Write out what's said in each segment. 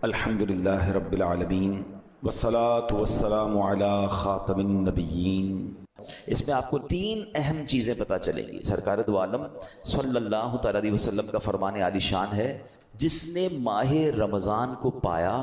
الحمدللہ رب العالمین والصلاة والسلام علی خاتم النبیین۔ اس میں آپ کو تین اہم چیزیں پتہ چلیں گی۔ سرکار دو عالم صلی اللہ تعالی علیہ وسلم کا فرمان عالی شان ہے، جس نے ماہ رمضان کو پایا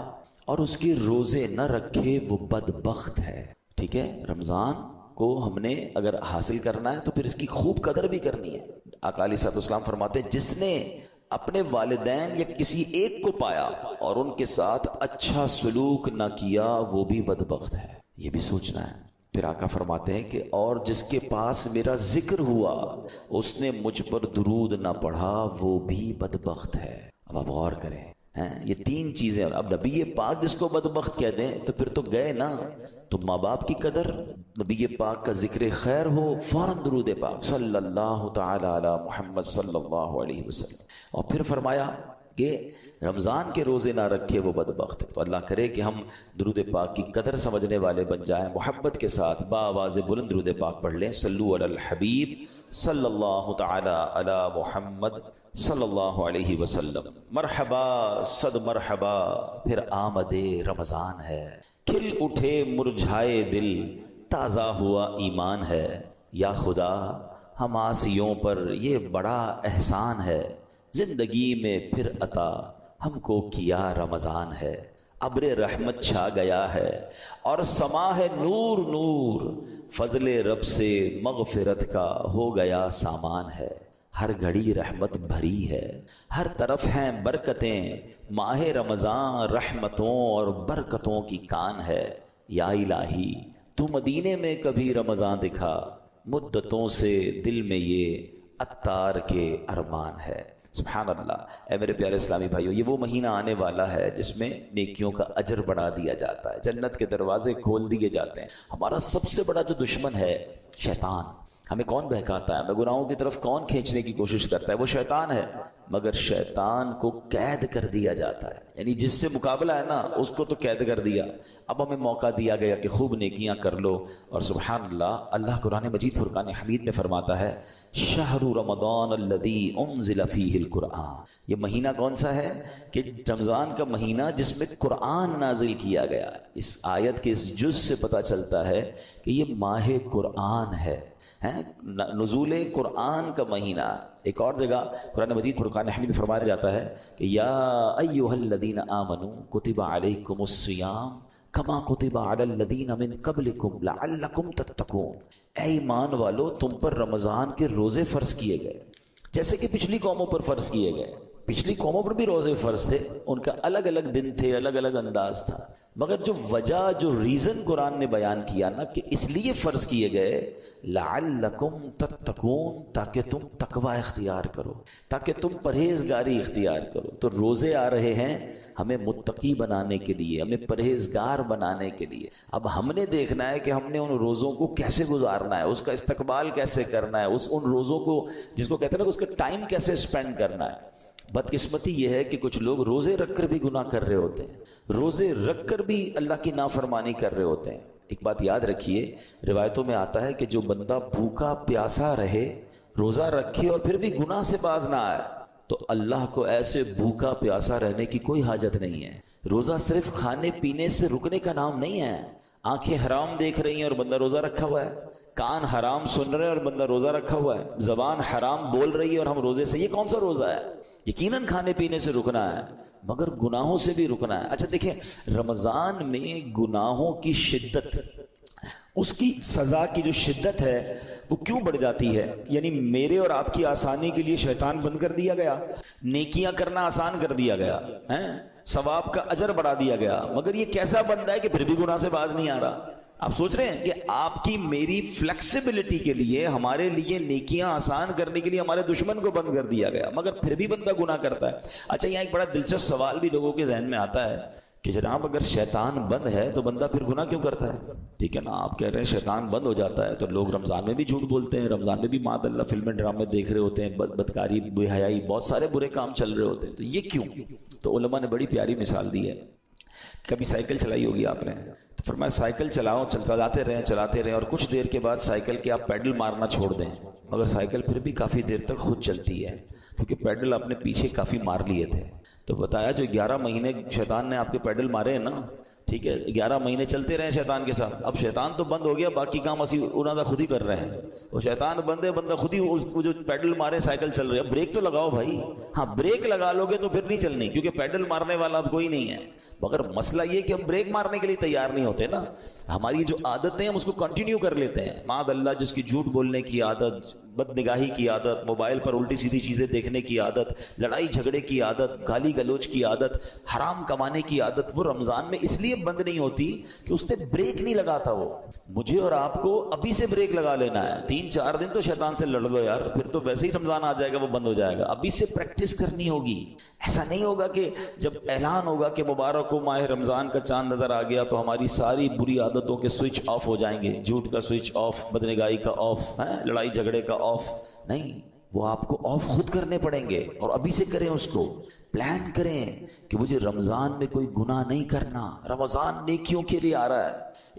اور اس کے روزے نہ رکھے وہ بدبخت ہے۔ ٹھیک ہے، رمضان کو ہم نے اگر حاصل کرنا ہے تو پھر اس کی خوب قدر بھی کرنی ہے۔ آقا علیہ الصلوۃ والسلام فرماتے ہیں، جس نے اپنے والدین یا کسی ایک کو پایا اور ان کے ساتھ اچھا سلوک نہ کیا وہ بھی بدبخت ہے۔ یہ بھی سوچنا ہے۔ پھر آقا فرماتے ہیں کہ اور جس کے پاس میرا ذکر ہوا اس نے مجھ پر درود نہ پڑھا وہ بھی بدبخت ہے۔ اب آپ غور کریں، یہ تین چیزیں۔ اب نبی پاک جس کو بدبخت کہہ دیں تو پھر تو گئے نا۔ تو ماں باپ کی قدر، نبی پاک کا ذکر خیر ہو، فوراً درود پاک صلی اللہ تعالی علی محمد صلی اللہ علیہ وسلم۔ اور پھر فرمایا کہ رمضان کے روزے نہ رکھے وہ بدبخت ہے۔ تو اللہ کرے کہ ہم درود پاک کی قدر سمجھنے والے بن جائیں، محبت کے ساتھ بآواز بلند درود پاک پڑھ لیں۔ صلو علی الحبیب صلی اللہ تعالی علی محمد صلی اللہ علیہ وسلم۔ مرحبا صد مرحبا، پھر آمد رمضان ہے، کھل اٹھے مرجھائے دل، تازہ ہوا ایمان ہے۔ یا خدا ہم آسیوں پر یہ بڑا احسان ہے، زندگی میں پھر عطا ہم کو کیا رمضان ہے۔ ابر رحمت چھا گیا ہے اور سما ہے نور نور، فضل رب سے مغفرت کا ہو گیا سامان ہے۔ ہر گھڑی رحمت بھری ہے، ہر طرف ہیں برکتیں، ماہ رمضان رحمتوں اور برکتوں کی کان ہے۔ یا الہی تو مدینے میں کبھی رمضان دکھا، مدتوں سے دل میں یہ عطار کے ارمان ہے۔ سبحان اللہ۔ اے میرے پیارے اسلامی بھائیو، یہ وہ مہینہ آنے والا ہے جس میں نیکیوں کا اجر بڑھا دیا جاتا ہے، جنت کے دروازے کھول دیے جاتے ہیں۔ ہمارا سب سے بڑا جو دشمن ہے شیطان، ہمیں کون بہکاتا ہے، ہمیں گناہوں کی طرف کون کھینچنے کی کوشش کرتا ہے، وہ شیطان ہے۔ مگر شیطان کو قید کر دیا جاتا ہے، یعنی جس سے مقابلہ ہے نا اس کو تو قید کر دیا۔ اب ہمیں موقع دیا گیا کہ خوب نیکیاں کر لو۔ اور سبحان اللہ، اللہ قرآن مجید فرقان حمید میں فرماتا ہے، شہر رمضان الذی انزل فیہ القرآن۔ یہ مہینہ کون سا ہے؟ کہ رمضان کا مہینہ جس میں قرآن نازل کیا گیا۔ اس آیت کے اس جز سے پتہ چلتا ہے کہ یہ ماہ قرآن ہے، نزول قرآن کا مہینہ۔ ایک اور جگہ قرآن مجید فرقان حمید فرمایا جاتا ہے کہ یا ایھا الذین آمنوا کتب علیکم الصیام کما کتب علی الذین من قبلکم لعلکم تتقون۔ اے ایمان والو، تم پر رمضان کے روزے فرض کیے گئے جیسے کہ پچھلی قوموں پر فرض کیے گئے۔ پچھلی قوموں پر بھی روزے فرض تھے، ان کا الگ الگ دن تھے، الگ الگ انداز تھا، مگر جو وجہ، جو ریزن قرآن نے بیان کیا نا کہ اس لیے فرض کیے گئے، لعلکم تتقون، تاکہ تم تقوی اختیار کرو، تاکہ تم پرہیزگاری اختیار کرو۔ تو روزے آ رہے ہیں ہمیں متقی بنانے کے لیے، ہمیں پرہیزگار بنانے کے لیے۔ اب ہم نے دیکھنا ہے کہ ہم نے ان روزوں کو کیسے گزارنا ہے، اس کا استقبال کیسے کرنا ہے، ان روزوں کو جس کو کہتے ہیں نا اس کا ٹائم کیسے اسپینڈ کرنا ہے۔ بدقسمتی یہ ہے کہ کچھ لوگ روزے رکھ کر بھی گناہ کر رہے ہوتے ہیں، روزے رکھ کر بھی اللہ کی نافرمانی کر رہے ہوتے ہیں۔ ایک بات یاد رکھیے، روایتوں میں آتا ہے کہ جو بندہ بھوکا پیاسا رہے، روزہ رکھے اور پھر بھی گناہ سے باز نہ آئے، تو اللہ کو ایسے بھوکا پیاسا رہنے کی کوئی حاجت نہیں ہے۔ روزہ صرف کھانے پینے سے رکنے کا نام نہیں ہے۔ آنکھیں حرام دیکھ رہی ہیں اور بندہ روزہ رکھا ہوا ہے، کان حرام سن رہے ہیں اور بندہ روزہ رکھا ہوا ہے، زبان حرام بول رہی ہے اور ہم روزے سے، یہ کون سا روزہ ہے؟ یقیناً کھانے پینے سے رکنا ہے مگر گناہوں سے بھی رکنا ہے۔ اچھا دیکھیں، رمضان میں گناہوں کی شدت، اس کی سزا کی جو شدت ہے وہ کیوں بڑھ جاتی ہے؟ یعنی میرے اور آپ کی آسانی کے لیے شیطان بند کر دیا گیا، نیکیاں کرنا آسان کر دیا گیا، ثواب کا اجر بڑھا دیا گیا، مگر یہ کیسا بندہ ہے کہ پھر بھی گناہ سے باز نہیں آ رہا؟ آپ سوچ رہے ہیں کہ آپ کی میری فلیکسیبلٹی کے لیے، ہمارے لیے نیکیاں آسان کرنے کے لیے ہمارے دشمن کو بند کر دیا گیا، مگر پھر بھی بندہ گناہ کرتا ہے۔ اچھا، یہاں ایک بڑا دلچسپ سوال بھی لوگوں کے ذہن میں آتا ہے کہ جناب اگر شیطان بند ہے تو بندہ پھر گناہ کیوں کرتا ہے؟ ٹھیک ہے نا، آپ کہہ رہے ہیں شیطان بند ہو جاتا ہے تو لوگ رمضان میں بھی جھوٹ بولتے ہیں، رمضان میں بھی معاذ اللہ فلمیں ڈرامے دیکھ رہے ہوتے ہیں، بدکاری، بے حیائی، بہت سارے برے کام چل رہے ہوتے ہیں، تو یہ کیوں؟ تو علماء نے بڑی پیاری مثال دی ہے۔ کبھی سائیکل چلائی ہوگی آپ نے، تو فرمایا سائیکل چلاؤ، چلاتے رہیں اور کچھ دیر کے بعد سائیکل کے آپ پیڈل مارنا چھوڑ دیں، مگر سائیکل پھر بھی کافی دیر تک خود چلتی ہے۔ کیونکہ پیڈل آپ نے پیچھے کافی مار لیے تھے. تو بتایا جو 11 مہینے شیطان نے آپ کے پیڈل مارے ہیں نا, ٹھیک ہے, 11 مہینے چلتے رہے شیطان کے ساتھ. اب شیطان تو بند ہو گیا, باقی کام اسی انہوں نے خود ہی کر رہے ہیں. وہ شیطان بند ہے, بندہ خود ہی وہ جو پیڈل مارے سائیکل چل رہی ہے. بریک تو لگاؤ بھائی. ہاں بریک لگا لو گے تو پھر نہیں چلنی, کیونکہ پیڈل مارنے والا اب کوئی نہیں ہے. مگر مسئلہ یہ کہ ہم بریک مارنے کے لیے تیار نہیں ہوتے نا. ہماری جو عادتیں ہم اس کو کنٹینیو کر لیتے ہیں. معاذ اللہ, جس کی جھوٹ بولنے کی عادت, بد نگاہی کی عادت, موبائل پر الٹی سیدھی چیزیں دیکھنے کی عادت, لڑائی جھگڑے کی عادت, گالی گلوچ کی عادت, حرام کمانے کی عادت, وہ رمضان میں اس لیے بند نہیں ہوتی کہ اس نے بریک نہیں لگاتا. وہ مجھے اور آپ کو ابھی سے بریک لگا لینا ہے. 3-4 دن تو شیطان سے لڑ لو یار, پھر تو ویسے ہی رمضان آ جائے گا, وہ بند ہو جائے گا. ابھی سے پریکٹس کرنی ہوگی. ایسا نہیں ہوگا کہ جب اعلان ہوگا کہ مبارک ہو ماہ رمضان کا چاند نظر آ گیا تو ہماری ساری بری عادتوں کے سوئچ آف ہو جائیں گے. جھوٹ کا سوئچ آف, بدنگاہی کا آف, لڑائی جھگڑے کا آف. نہیں, وہ آپ کو آف خود کرنے پڑیں گے, اور ابھی سے کریں اس کو. پلان کریں کہ مجھے رمضان میں کوئی گناہ نہیں کرنا. رمضان نیکیوں کے لیے آ رہا ہے.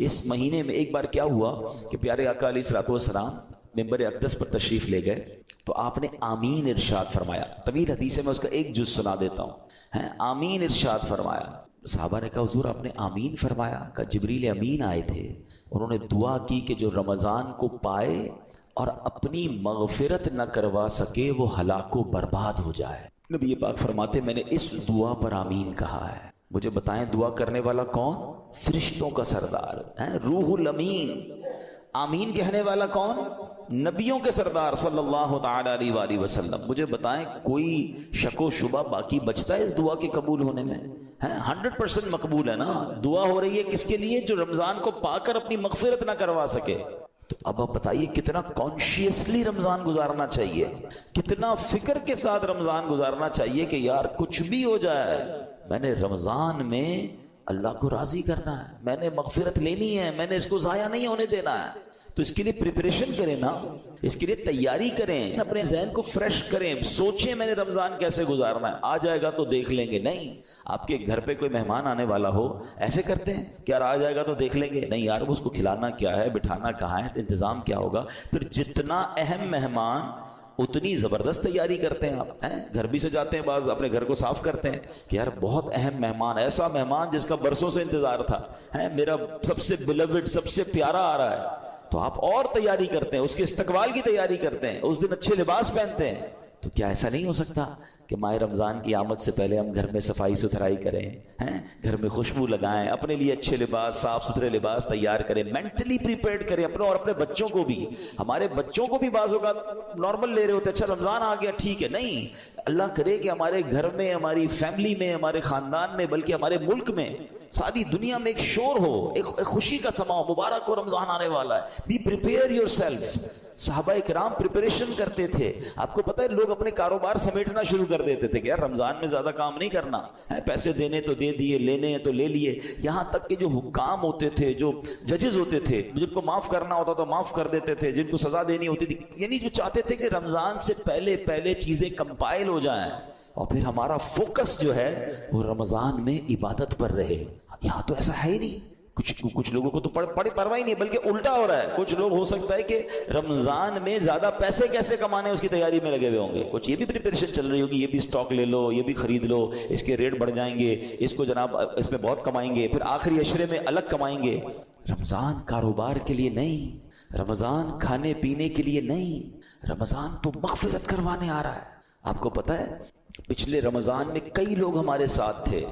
اس مہینے میں ایک بار کیا ہوا کہ پیارے آقا علیہ الصلوۃ والسلام ممبر اقدس پر تشریف لے گئے تو آپ نے آمین ارشاد فرمایا. طویل حدیث ہے, میں اس کا ایک جز سنا دیتا ہوں. آمین ارشاد فرمایا. صحابہ نے کہا حضور آپ نے آمین فرمایا؟ کہ جبریل امین آئے تھے, انہوں نے دعا کی کہ جو رمضان کو پائے اور اپنی مغفرت نہ کروا سکے وہ ہلاک و برباد ہو جائے. نبی پاک فرماتے میں نے اس دعا پر آمین کہا ہے. مجھے بتائیں دعا کرنے والا کون؟ فرشتوں کا سردار روح الامین. آمین کہنے والا کون؟ نبیوں کے سردار صلی اللہ تعالی علیہ وآلہ وسلم. مجھے بتائیں کوئی شک و شبہ باقی بچتا ہے اس دعا کے قبول ہونے میں؟ 100% مقبول ہے نا. دعا ہو رہی ہے کس کے لیے؟ جو رمضان کو پا کر اپنی مغفرت نہ کروا سکے. تو اب آپ بتائیے کتنا کانشیسلی رمضان گزارنا چاہیے, کتنا فکر کے ساتھ رمضان گزارنا چاہیے کہ یار کچھ بھی ہو جائے میں نے رمضان میں اللہ کو راضی کرنا ہے, میں نے مغفرت لینی ہے, میں نے اس کو ضائع نہیں ہونے دینا ہے. تو اس کے لیے پریپریشن کریں نا, اس کے لیے تیاری کریں, اپنے ذہن کو فریش کریں, سوچیں میں نے رمضان کیسے گزارنا ہے. آ جائے گا تو دیکھ لیں گے. نہیں, آپ کے گھر پہ کوئی مہمان آنے والا ہو, ایسے کرتے ہیں کہ یار آ جائے گا تو دیکھ لیں گے. نہیں یار, اس کو کھلانا کیا ہے, بٹھانا کہاں ہے, انتظام کیا ہوگا. پھر جتنا اہم مہمان اتنی زبردست تیاری کرتے ہیں آپ. گھر بھی سجاتے ہیں, بعض اپنے گھر کو صاف کرتے ہیں کہ یار بہت اہم مہمان, ایسا مہمان جس کا برسوں سے انتظار تھا, میرا سب سے بیلوڈ, سب سے پیارا آ رہا ہے. تو آپ اور تیاری کرتے ہیں, اس کے استقبال کی تیاری کرتے ہیں, اس دن اچھے لباس پہنتے ہیں. تو کیا ایسا نہیں ہو سکتا کہ ماہ رمضان کی آمد سے پہلے ہم گھر میں صفائی ستھرائی کریں, گھر میں خوشبو لگائیں, اپنے لیے اچھے لباس, صاف ستھرے لباس تیار کریں, مینٹلی پریپیئرڈ کریں اپنے اور اپنے بچوں کو بھی. ہمارے بچوں کو بھی بعض اوقات نارمل لے رہے ہوتے, اچھا رمضان آ گیا ٹھیک ہے. نہیں, اللہ کرے کہ ہمارے گھر میں, ہماری فیملی میں, ہمارے خاندان میں, بلکہ ہمارے ملک میں, ساری دنیا میں ایک شور ہو, ایک خوشی کا سما ہو. مبارک ہو رمضان آنے والا ہے. Be prepare yourself. صحابہ کرام پریپریشن کرتے تھے. آپ کو پتہ ہے لوگ اپنے کاروبار سمیٹنا شروع کر دیتے تھے کہ یار رمضان میں زیادہ کام نہیں کرنا ہے, پیسے دینے تو دے دیے, لینے ہیں تو لے لیے. یہاں تک کہ جو حکام ہوتے تھے, جو ججز ہوتے تھے, جن کو معاف کرنا ہوتا تو معاف کر دیتے تھے, جن کو سزا دینی ہوتی تھی, یعنی جو چاہتے تھے کہ رمضان سے پہلے چیزیں کمپائل ہو جائیں اور پھر ہمارا فوکس جو ہے وہ رمضان میں عبادت پر رہے. یہاں تو ایسا ہے ہی نہیں. کچھ لوگوں کو تو پڑے پرواہ ہی نہیں, بلکہ الٹا ہو رہا ہے. کچھ لوگ ہو سکتا ہے کہ رمضان میں زیادہ پیسے کیسے کمانے اس کی تیاری میں لگے ہوئے ہوں گے. کچھ یہ بھی پریپریشن چل رہی ہوگی, یہ بھی سٹاک لے لو, یہ بھی خرید لو, اس کے ریٹ بڑھ جائیں گے, اس کو جناب اس میں بہت کمائیں گے, پھر آخری عشرے میں الگ کمائیں گے. رمضان کاروبار کے لیے نہیں, رمضان کھانے پینے کے لیے نہیں, رمضان تو مغفرت کروانے آ رہا ہے. آپ کو پتہ ہے پچھلے رمضان میں کئی لوگ ہمارے ساتھ تھے,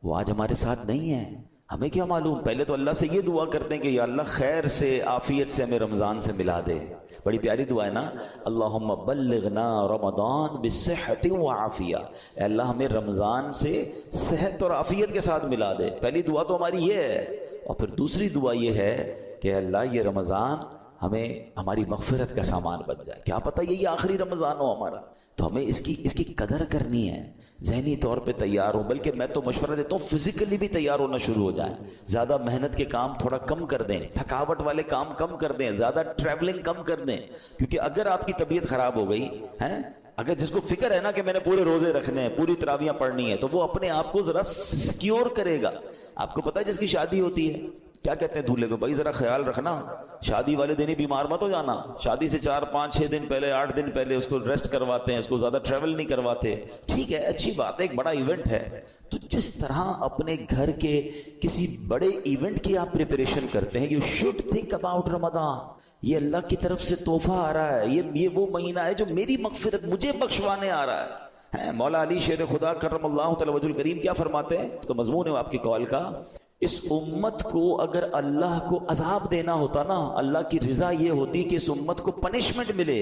وہ آج ہمارے ساتھ نہیں ہیں. ہمیں کیا معلوم. پہلے تو اللہ سے یہ دعا کرتے ہیں کہ یا اللہ خیر سے, عافیت سے ہمیں رمضان سے ملا دے. بڑی پیاری دعا ہے نا, اللہم بلغنا رمضان بالصحت وعافیہ. اے اللہ ہمیں رمضان سے صحت اور عافیت کے ساتھ ملا دے. پہلی دعا تو ہماری یہ ہے. اور پھر دوسری دعا یہ ہے کہ اللہ یہ رمضان ہمیں ہماری مغفرت کا سامان بن جائے. کیا پتہ یہی آخری رمضان ہو ہمارا. تو ہمیں اس کی قدر کرنی ہے, ذہنی طور پہ تیار ہوں. بلکہ میں تو مشورہ دیتا ہوں فزیکلی بھی تیار ہونا شروع ہو جائیں. زیادہ محنت کے کام تھوڑا کم کر دیں, تھکاوٹ والے کام کم کر دیں, زیادہ ٹریولنگ کم کر دیں. کیونکہ اگر آپ کی طبیعت خراب ہو گئی ہے, اگر جس کو فکر ہے نا کہ میں نے پورے روزے رکھنے ہیں, پوری تراویحاں پڑھنی ہے, تو وہ اپنے آپ کو ذرا سیکیور کرے گا. آپ کو پتہ ہے جس کی شادی ہوتی ہے کیا کہتے ہیں دولہے کو؟ بھائی ذرا خیال رکھنا، شادی والے دن ہی بیمار مت ہو جانا، شادی سے 4 5 6 دن پہلے 8 دن پہلے اس کو ریسٹ کرواتے ہیں، اس کو زیادہ ٹریول نہیں کرواتے. ٹھیک ہے، اچھی بات ہے، ایک بڑا ایونٹ ہے. تو جس طرح اپنے گھر کے کسی بڑے ایونٹ کی آپ پریپریشن کرتے ہیں، یو شوڈ تھنک اباؤٹ رمضان. یہ اللہ کی طرف سے تحفہ آ رہا ہے، یہ وہ مہینہ ہے جو میری مغفرت مجھے بخشوانے آ رہا ہے. مولا علی شیر خدا کرم اللہ تعالی وجہ الکریم کیا فرماتے ہیں؟ اس کا مضمون ہے آپ کی کال کا، اس امت کو اگر اللہ کو عذاب دینا ہوتا نا، اللہ کی رضا یہ ہوتی کہ اس امت کو پنشمنٹ ملے،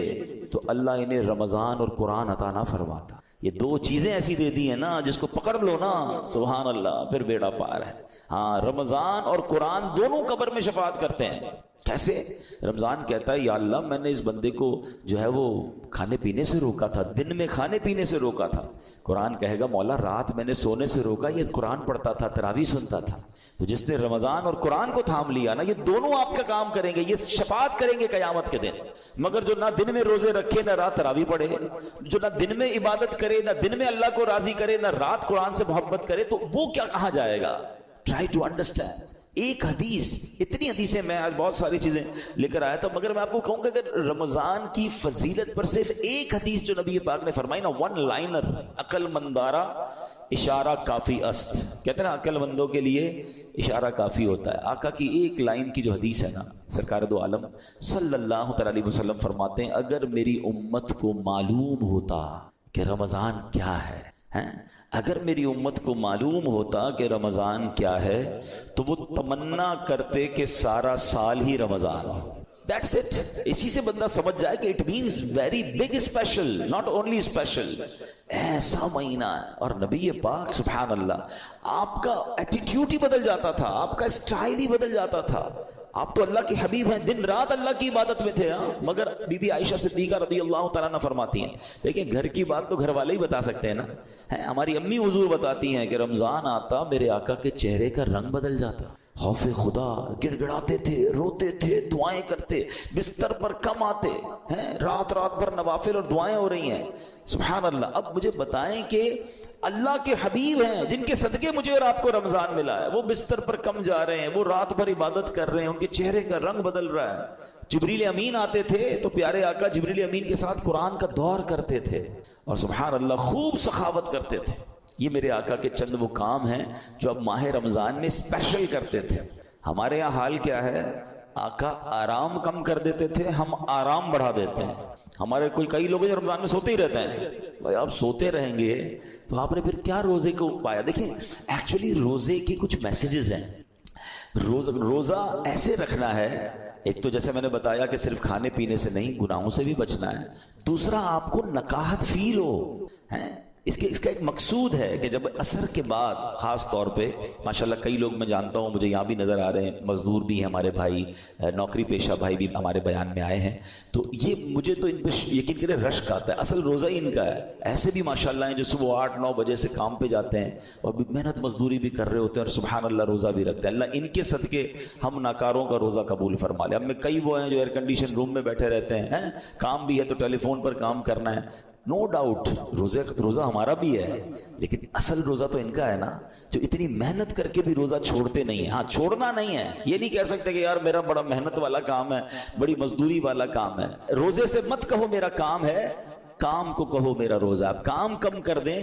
تو اللہ انہیں رمضان اور قرآن عطا نہ فرماتا. یہ 2 چیزیں ایسی دے دی ہیں نا، جس کو پکڑ لو نا سبحان اللہ پھر بیڑا پار ہے. ہاں، رمضان اور قرآن دونوں قبر میں شفاعت کرتے ہیں. کیسے؟ رمضان کہتا ہے یا اللہ میں نے اس بندے کو جو ہے وہ کھانے پینے سے روکا تھا، دن میں کھانے پینے سے روکا تھا. قرآن کہے گا مولا رات میں نے سونے سے روکا، یہ قرآن پڑھتا تھا، تراویح سنتا تھا. تو جس نے رمضان اور قرآن کو تھام لیا نا، یہ دونوں آپ کا کام کریں گے، یہ شفاعت کریں گے قیامت کے دن. مگر جو نہ دن میں روزے رکھے نہ رات تراویح پڑھے، جو نہ دن میں عبادت کرے نہ دن میں اللہ کو راضی کرے نہ رات قرآن سے محبت کرے، تو وہ کیا کہاں جائے گا؟ Try to understand. ایک حدیث، اتنی حدیثیں میں آج بہت ساری چیزیں لے کر آیا تھا، مگر میں آپ کو کہوں کہ اگر رمضان کی فضیلت پر صرف ایک حدیث جو نبی پاک نے فرمائی نا، 1 لائنر، عقل مندارا اشارہ کافی است، کہتے ہیں نا عقل مندوں کے لیے اشارہ کافی ہوتا ہے. آقا کی ایک لائن کی جو حدیث ہے نا، سرکار دو عالم صلی اللہ علیہ وسلم فرماتے ہیں اگر میری امت کو معلوم ہوتا کہ رمضان کیا ہے، اگر میری امت کو معلوم ہوتا کہ رمضان کیا ہے، تو وہ تمنا کرتے کہ سارا سال ہی رمضان ہو. That's it. اسی سے بندہ سمجھ جائے کہ it means very big special, not only special. ایسا مہینہ ہے. اور نبی پاک سبحان اللہ آپ کا ایٹیٹیوڈ ہی بدل جاتا تھا، آپ کا اسٹائل ہی بدل جاتا تھا. آپ تو اللہ کے حبیب ہیں، دن رات اللہ کی عبادت میں تھے. مگر بی بی عائشہ صدیقہ رضی اللہ تعالیٰ عنہ فرماتی ہیں، دیکھیں گھر کی بات تو گھر والے ہی بتا سکتے ہیں نا. ہماری امی حضور بتاتی ہیں کہ رمضان آتا میرے آقا کے چہرے کا رنگ بدل جاتا، خوف خدا، گڑ گڑاتے تھے، روتے تھے، دعائیں کرتے، بستر پر کم آتے ہیں، رات رات بھر نوافل اور دعائیں ہو رہی ہیں. سبحان اللہ. اب مجھے بتائیں کہ اللہ کے حبیب ہیں جن کے صدقے مجھے اور آپ کو رمضان ملا ہے، وہ بستر پر کم جا رہے ہیں، وہ رات بھر عبادت کر رہے ہیں، ان کے چہرے کا رنگ بدل رہا ہے. جبریل امین آتے تھے تو پیارے آقا جبریل امین کے ساتھ قرآن کا دور کرتے تھے اور سبحان اللہ خوب سخاوت کرتے تھے. یہ میرے آقا کے چند وہ کام ہیں جو اب ماہ رمضان میں اسپیشل کرتے تھے. ہمارے یہاں حال کیا ہے؟ آقا آرام کم کر دیتے تھے، ہم آرام بڑھا دیتے ہیں. ہمارے کئی لوگ رمضان میں سوتے ہی رہتے ہیں. بھائی آپ سوتے رہیں گے تو آپ نے پھر کیا روزے کو پایا؟ دیکھیں ایکچولی روزے کے کچھ میسیجز ہیں. روزہ ایسے رکھنا ہے، ایک تو جیسے میں نے بتایا کہ صرف کھانے پینے سے نہیں، گناہوں سے بھی بچنا ہے. دوسرا آپ کو نکاحت فیل ہو. اس کا ایک مقصود ہے کہ جب عصر کے بعد خاص طور پہ ماشاءاللہ کئی لوگ میں جانتا ہوں، مجھے یہاں بھی نظر آ رہے ہیں، مزدور بھی ہیں ہمارے بھائی، نوکری پیشہ بھائی بھی ہمارے بیان میں آئے ہیں. تو یہ مجھے تو ان پہ یقین کرے رشک آتا ہے. اصل روزہ ہی ان کا ہے. ایسے بھی ماشاءاللہ ہیں جو صبح 8-9 بجے سے کام پہ جاتے ہیں اور محنت مزدوری بھی کر رہے ہوتے ہیں اور سبحان اللہ روزہ بھی رکھتے ہیں. اللہ ان کے صدقے ہم ناکاروں کا روزہ قبول فرما لے. ہم میں کئی وہ ہیں جو ایئر کنڈیشن روم میں بیٹھے رہتے ہیں، کام بھی ہے تو ٹیلی فون پر کام کرنا ہے. نو ڈاؤٹ روزہ ہمارا بھی ہے، لیکن اصل روزہ تو ان کا ہے نا، جو اتنی محنت کر کے بھی روزہ چھوڑتے نہیں ہیں. ہاں چھوڑنا نہیں ہے، یہ نہیں کہہ سکتے کہ یار میرا بڑا محنت والا کام ہے، بڑی مزدوری والا کام ہے. روزے سے مت کہو میرا کام ہے، کام کو کہو میرا روزہ. آپ کام کم کر دیں،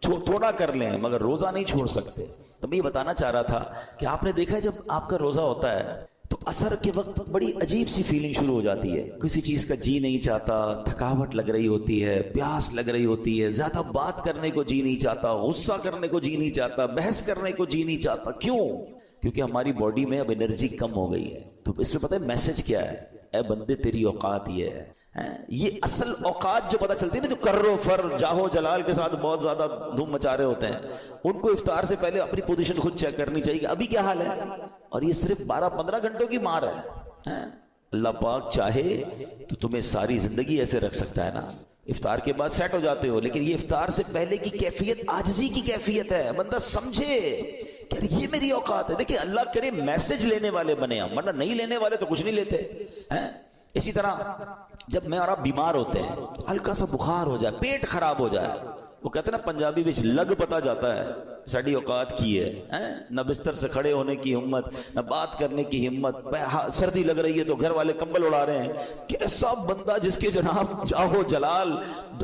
تھوڑا کر لیں، مگر روزہ نہیں چھوڑ سکتے. تو میں یہ بتانا چاہ رہا تھا کہ آپ نے دیکھا جب آپ کا روزہ ہوتا ہے تو عصر کے وقت بڑی عجیب سی فیلنگ شروع ہو جاتی ہے. کسی چیز کا جی نہیں چاہتا، تھکاوٹ لگ رہی ہوتی ہے، پیاس لگ رہی ہوتی ہے، زیادہ بات کرنے کو جی نہیں چاہتا، غصہ کرنے کو جی نہیں چاہتا، بحث کرنے کو جی نہیں چاہتا. کیوں؟ کیونکہ ہماری باڈی میں اب انرجی کم ہو گئی ہے. تو اس میں پتہ ہے میسج کیا ہے؟ اے بندے تیری اوقات یہ ہے. یہ اصل اوقات جو پتہ چلتی ہے نا، جو کرو فر جاہو جلال کے ساتھ بہت زیادہ دھوم مچا رہے ہوتے ہیں، ان کو افطار سے پہلے اپنی پوزیشن خود چیک کرنی چاہیے کہ ابھی کیا حال ہے. اور یہ صرف 12-15 گھنٹوں کی مار ہے. اللہ پاک چاہے تو تمہیں ساری زندگی ایسے رکھ سکتا ہے نا. افطار کے بعد سیٹ ہو جاتے ہو، لیکن یہ افطار سے پہلے کی کیفیت عاجزی کی کیفیت ہے. بندہ سمجھے کہ یہ میری اوقات ہے. دیکھیں اللہ کرے میسج لینے والے بنے ہم، ورنہ نہیں لینے والے تو کچھ نہیں لیتے. اسی طرح جب میں اور آپ بیمار ہوتے ہیں، ہلکا سا بخار ہو جائے، پیٹ خراب ہو جائے، وہ کہتے ہیں نا پنجابی وچ لگ پتا جاتا ہے ساڑی اوقات کی ہے، نہ بستر سے کھڑے ہونے کی ہمت، نہ بات کرنے کی ہمت، سردی لگ رہی ہے تو گھر والے کمبل اڑا رہے ہیں. کیسا بندہ جس کے جناب جاہو جلال،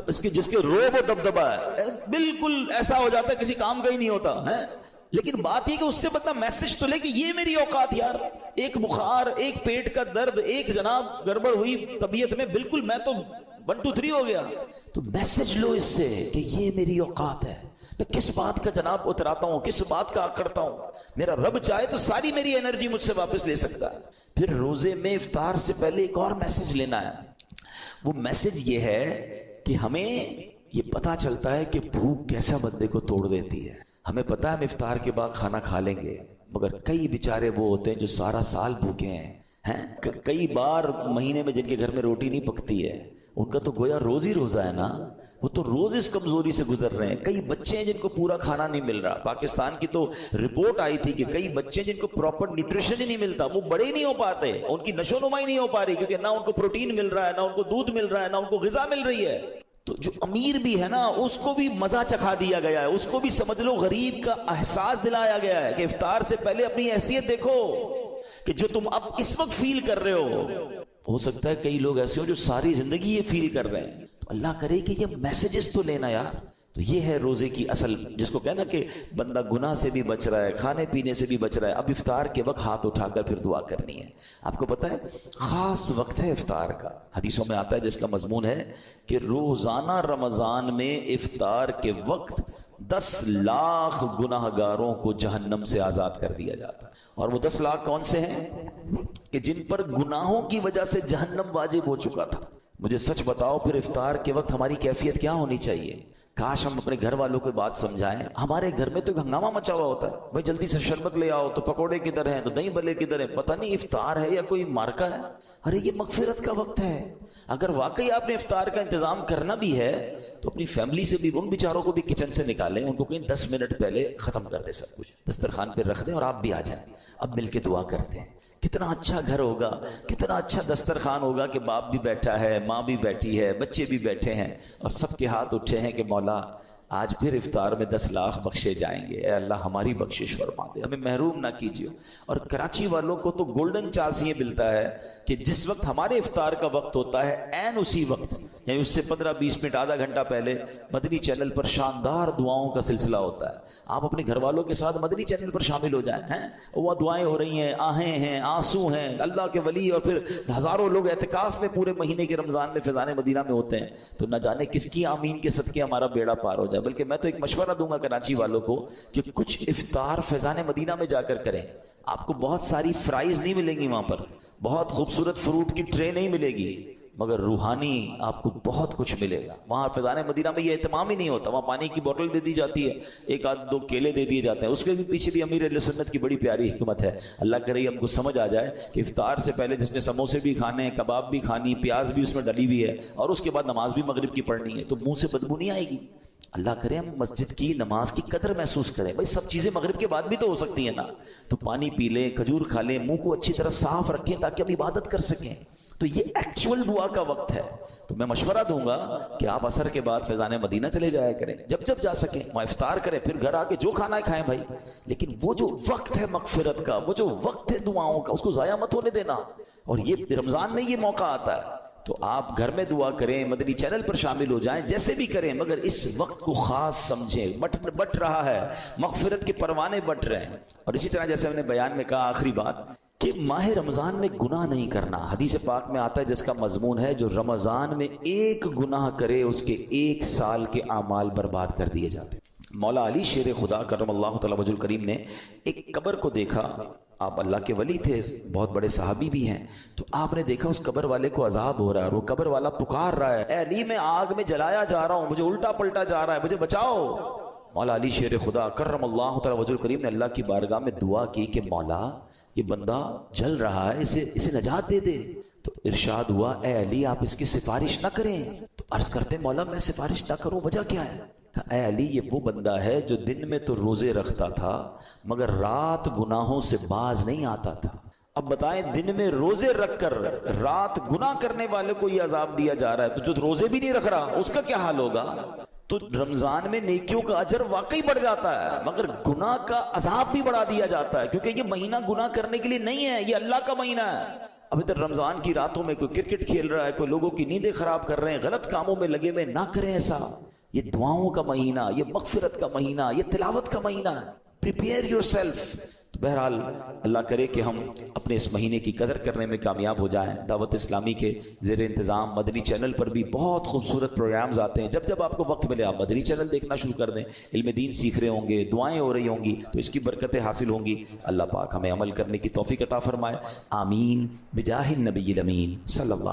جس کے روب و دبدبا ہے، بالکل ایسا ہو جاتا ہے کسی کام کا ہی نہیں ہوتا ہے. لیکن بات یہ کہ اس سے بندہ میسج تو لے کہ یہ میری اوقات یار، ایک بخار، ایک پیٹ کا درد، ایک جناب گڑبڑ ہوئی طبیعت میں، بالکل میں تو 1 2 3 ہو گیا. تو میسج لو اس سے کہ یہ میری اوقات ہے، میں کس بات کا جناب اتراتا ہوں، کس بات کا کرتا ہوں. میرا رب چاہے تو ساری میری انرجی مجھ سے واپس لے سکتا ہے. پھر روزے میں افطار سے پہلے ایک اور میسج لینا ہے. وہ میسج یہ ہے کہ ہمیں یہ پتا چلتا ہے کہ بھوک کیسا بندے کو توڑ دیتی ہے. ہمیں پتا ہے ہم افطار کے بعد کھانا کھا لیں گے، مگر کئی بیچارے وہ ہوتے ہیں جو سارا سال بھوکے ہیں. کئی بار مہینے میں جن کے گھر میں روٹی نہیں پکتی ہے، ان کا تو گویا روز ہی روزہ ہے نا، وہ تو روز اس کمزوری سے گزر رہے ہیں. کئی بچے ہیں جن کو پورا کھانا نہیں مل رہا. پاکستان کی تو رپورٹ آئی تھی کہ کئی بچے جن کو پراپر نیوٹریشن ہی نہیں ملتا، وہ بڑے نہیں ہو پاتے، ان کی نشو نما ہی نہیں ہو پا رہی، کیونکہ نہ ان کو پروٹین مل رہا ہے، نہ ان کو دودھ مل رہا ہے، نہ ان کو غذا مل رہی ہے. تو جو امیر بھی ہے نا، اس کو بھی مزہ چکھا دیا گیا ہے، اس کو بھی سمجھ لو غریب کا احساس دلایا گیا ہے کہ افطار سے پہلے اپنی حیثیت دیکھو کہ جو تم اب اس وقت فیل کر رہے ہو سکتا ہے کئی لوگ ایسے ہو جو ساری زندگی یہ فیل کر رہے ہیں. تو اللہ کرے کہ یہ میسیجز تو لینا یار. تو یہ ہے روزے کی اصل، جس کو کہنا کہ بندہ گناہ سے بھی بچ رہا ہے، کھانے پینے سے بھی بچ رہا ہے. اب افطار کے وقت ہاتھ اٹھا کر پھر دعا کرنی ہے. آپ کو پتا ہے خاص وقت ہے افطار کا، حدیثوں میں آتا ہے جس کا مضمون ہے کہ روزانہ رمضان میں افطار کے وقت 10 لاکھ گناہ گاروں کو جہنم سے آزاد کر دیا جاتا ہے. اور وہ 10 لاکھ کون سے ہیں؟ کہ جن پر گناہوں کی وجہ سے جہنم واجب ہو چکا تھا. مجھے سچ بتاؤ پھر افطار کے وقت ہماری کیفیت کیا ہونی چاہیے؟ کاش ہم اپنے گھر والوں کو بات سمجھائیں. ہمارے گھر میں تو ہنگامہ مچا ہوا ہوتا ہے، بھائی جلدی سے شربت لے آؤ، تو پکوڑے کدھر ہیں، تو دہی بلے کدھر ہیں، پتہ نہیں افطار ہے یا کوئی مارکا ہے. ارے یہ مغفرت کا وقت ہے. اگر واقعی آپ نے افطار کا انتظام کرنا بھی ہے تو اپنی فیملی سے بھی، ان بیچاروں کو بھی کچن سے نکالیں، ان کو کہیں 10 منٹ پہلے ختم کر دیں، سب کچھ دسترخوان پہ رکھ دیں اور آپ بھی آ جائیں. اب مل کے دعا کرتے ہیں. کتنا اچھا گھر ہوگا، کتنا اچھا دسترخوان ہوگا کہ باپ بھی بیٹھا ہے، ماں بھی بیٹھی ہے، بچے بھی بیٹھے ہیں اور سب کے ہاتھ اٹھے ہیں کہ مولا آج پھر افطار میں 10 لاکھ بخشے جائیں گے. اے اللہ ہماری بخشش فرما دے، ہمیں محروم نہ کیجیے. اور کراچی والوں کو تو گولڈن چانس یہ ملتا ہے کہ جس وقت ہمارے افطار کا وقت ہوتا ہے عین اسی وقت، یعنی اس سے 15-20 منٹ آدھا گھنٹہ پہلے مدنی چینل پر شاندار دعاؤں کا سلسلہ ہوتا ہے. آپ اپنے گھر والوں کے ساتھ مدنی چینل پر شامل ہو جائیں. وہ دعائیں ہو رہی ہیں، آہیں ہیں، آنسو ہیں، اللہ کے ولی اور پھر ہزاروں لوگ اعتکاف میں پورے مہینے کے رمضان میں فیضان مدینہ میں ہوتے ہیں. تو نہ جانے کس کی آمین کے صدقے ہمارا بیڑا پار ہو جائے. بلکہ میں تو ایک مشورہ دوں گا کراچی والوں کو کہ کچھ افطار فیضان مدینہ میں جا کر کریں. آپ کو بہت ساری فرائز نہیں ملیں گی وہاں پر، بہت خوبصورت فروٹ کی ٹرے نہیں ملے گی، مگر روحانی آپ کو بہت کچھ ملے گا. وہاں فیضان مدینہ میں یہ اہتمام ہی نہیں ہوتا. وہاں پانی کی بوتل دے دی جاتی ہے، 1-2 کیلے دے دیے جاتے ہیں. اس کے بھی پیچھے بھی امیر اہل سنت کی بڑی پیاری حکمت ہے. اللہ کرے ہم کو سمجھ آ جائے کہ افطار سے پہلے جس نے سموسے بھی کھانے، کباب بھی کھانی، پیاز بھی اس میں ڈلی ہوئی ہے، اور اس کے بعد نماز بھی مغرب کی پڑھنی ہے، تو منہ سے بدبو نہیں آئے گی. اللہ کرے ہم مسجد کی نماز کی قدر محسوس کریں. بھائی سب چیزیں مغرب کے بعد بھی تو ہو سکتی ہیں نا، تو پانی پی لیں، کھجور کھا لیں، منہ کو اچھی طرح صاف رکھیں تاکہ ہم عبادت کر سکیں. تو یہ ایکچول دعا کا وقت ہے. تو میں مشورہ دوں گا کہ آپ عصر کے بعد فیضان مدینہ چلے جایا کریں، جب جا سکیں وہاں افطار کریں، پھر گھر آ کے جو کھانا ہے کھائیں بھائی. لیکن وہ جو وقت ہے مغفرت کا، وہ جو وقت ہے دعاؤں کا، اس کو ضائع مت ہونے دینا. اور یہ رمضان میں یہ موقع آتا ہے تو آپ گھر میں دعا کریں، مدنی چینل پر شامل ہو جائیں، جیسے بھی کریں، مگر اس وقت کو خاص سمجھیں. بٹ رہا ہے، مغفرت کے پروانے بٹ رہے ہیں. اور اسی طرح جیسے ہم نے بیان میں کہا آخری بات کہ ماہ رمضان میں گناہ نہیں کرنا. حدیث پاک میں آتا ہے جس کا مضمون ہے جو رمضان میں ایک گناہ کرے اس کے 1 سال کے اعمال برباد کر دیے جاتے. مولا علی شیر خدا کرم اللہ تعالی وجہ الکریم نے ایک قبر کو دیکھا. آپ اللہ کے ولی تھے، بہت بڑے صحابی بھی ہیں. تو آپ نے دیکھا اس قبر والے کو عذاب ہو رہا ہے، اور وہ قبر والا پکار رہا ہے، اے علی میں آگ میں جلایا جا رہا ہوں، مجھے الٹا پلٹا جا رہا ہے، مجھے بچاؤ. مولا علی شیر خدا کرم اللہ تعالی وجہ الکریم نے اللہ کی بارگاہ میں دعا کی کہ مولا یہ بندہ جل رہا ہے، اسے نجات دے دے. تو ارشاد ہوا اے علی آپ اس کی سفارش نہ کریں. تو عرض کرتے مولا میں سفارش نہ کروں، وجہ کیا ہے؟ اے علی یہ وہ بندہ ہے جو دن میں تو روزے رکھتا تھا مگر رات گناہوں سے باز نہیں آتا تھا. اب بتائیں دن میں روزے رکھ کر رات گناہ کرنے والے کو یہ عذاب دیا جا رہا ہے، تو جو روزے بھی نہیں رکھ رہا اس کا کیا حال ہوگا؟ تو رمضان میں نیکیوں کا اجر واقعی بڑھ جاتا ہے، مگر گناہ کا عذاب بھی بڑھا دیا جاتا ہے، کیونکہ یہ مہینہ گناہ کرنے کے لیے نہیں ہے، یہ اللہ کا مہینہ ہے۔ اب ادھر رمضان کی راتوں میں کوئی کرکٹ کھیل رہا ہے، کوئی لوگوں کی نیندیں خراب کر رہے ہیں، غلط کاموں میں لگے ہوئے، نہ کریں ایسا۔ یہ دعاؤں کا مہینہ، یہ مغفرت کا مہینہ، یہ تلاوت کا مہینہ ہے۔ Prepare your self. تو بہرحال اللہ کرے کہ ہم اپنے اس مہینے کی قدر کرنے میں کامیاب ہو جائیں۔ دعوت اسلامی کے زیر انتظام مدنی چینل پر بھی بہت خوبصورت پروگرامز آتے ہیں، جب جب آپ کو وقت ملے آپ مدنی چینل دیکھنا شروع کر دیں، علم دین سیکھ رہے ہوں گے، دعائیں ہو رہی ہوں گی، تو اس کی برکتیں حاصل ہوں گی۔ اللہ پاک ہمیں عمل کرنے کی توفیق عطا فرمائے، آمین بجاہ النبی الامین صلی اللہ